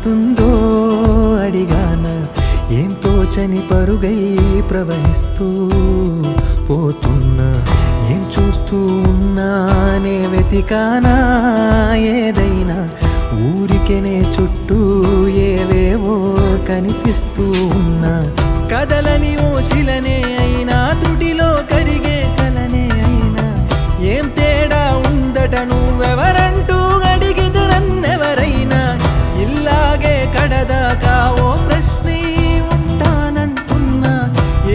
అవుతుందో అడిగాన ఏం తోచని పరుగై ప్రవహిస్తూ పోతున్నా ఏం చూస్తూ ఉన్నానే వెతికానా ఏదైనా ఊరికెనే చుట్టూ ఏవేవో కనిపిస్తూ ఉన్నా కదలని ఓశిలనే అయినా త్రుటిలో కరిగే కలనే అయినా ఏం తేడా ఉందట నువ్వెవరంటూ అడిగిదు నన్నెవరైనా ఇల్లాగే కడదాకా ఓ ప్రశ్నే ఉంటానంటున్నా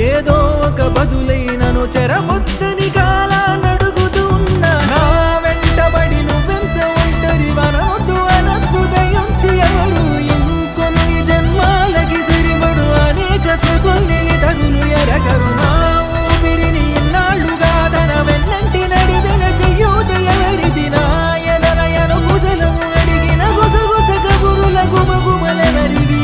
ఏదో ఒక బదులైనను చెరబొద్దని కాలానడుగుతూ ఉన్నా నా వెంటబడి నువ్వెంత ఒంటరి వనవద్దు అనద్దు దయించి ఎవరు ఇంకొన్ని జన్మాలకి సరిపడు అనేక స్మృతుల్ని తగులు ఎరగరు నా ఊపిరిని ఇన్నాళ్ళుగా తన వెన్నంటి నడిపిన చెయ్యూత ఎవరిది నా ఎదలయను కుశలం అడిగిన గుసగుస కబురుల గుమగుమలెవరివి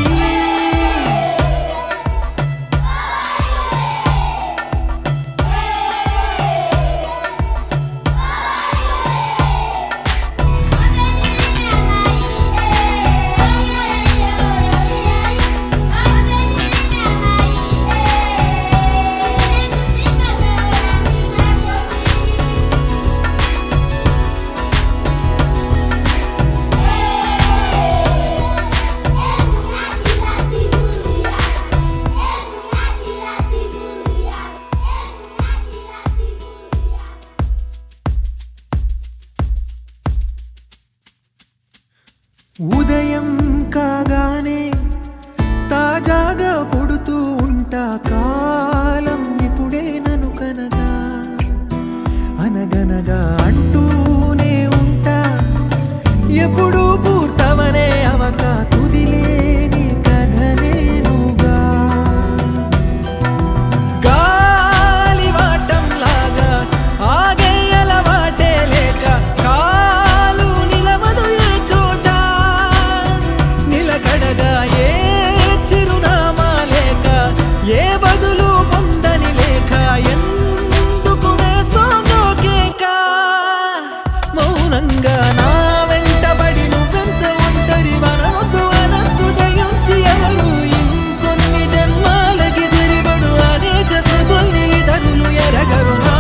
ఉదయం కాగానే తాజాగా పుడుతూ ఉంటా కాలం ఇప్పుడే నన్ను కనగా అనగనగా అంటూనే ఉంటా ఎప్పుడూ పూర్తవనే అవక తుదిలేని కథనేనుగా గాలివాటంలాగా ఆగే అలవాటే లేక కాలు నిలవదు ఏ చోట నిలకడగా ఏ చిరునామా లేక ఏ బదులు పొందని లేక ఎందుకు వేస్తోందో కేక మౌనంగా నా వెంటబడి నువ్వెంత ఒంటరి వనవద్దు అనద్దు దయించి ఎవరు ఇంకొన్ని జన్మాలకి సరిపడు అనేక స్మృతుల్ని తగులు ఎరగరు నా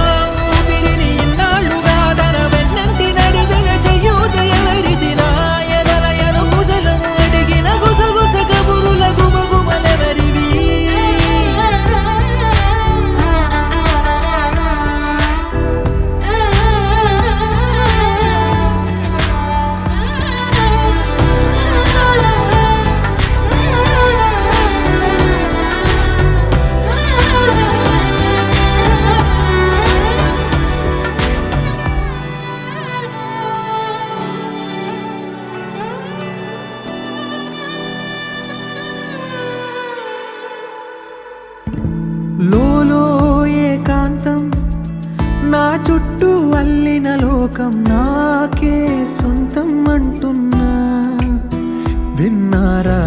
ఊపిరిని ఇన్నాళ్ళుగా తన వెన్నంటి నడిపిన చెయ్యూత ఎవరిది నా ఎదలయను కుశలం అడిగిన గుసగుస కబురుల గుమగుమలెవరివి లోలో ఏకాంతం నా చుట్టూ అల్లిన లోకం నాకే సొంతం అంటున్నా విన్నారా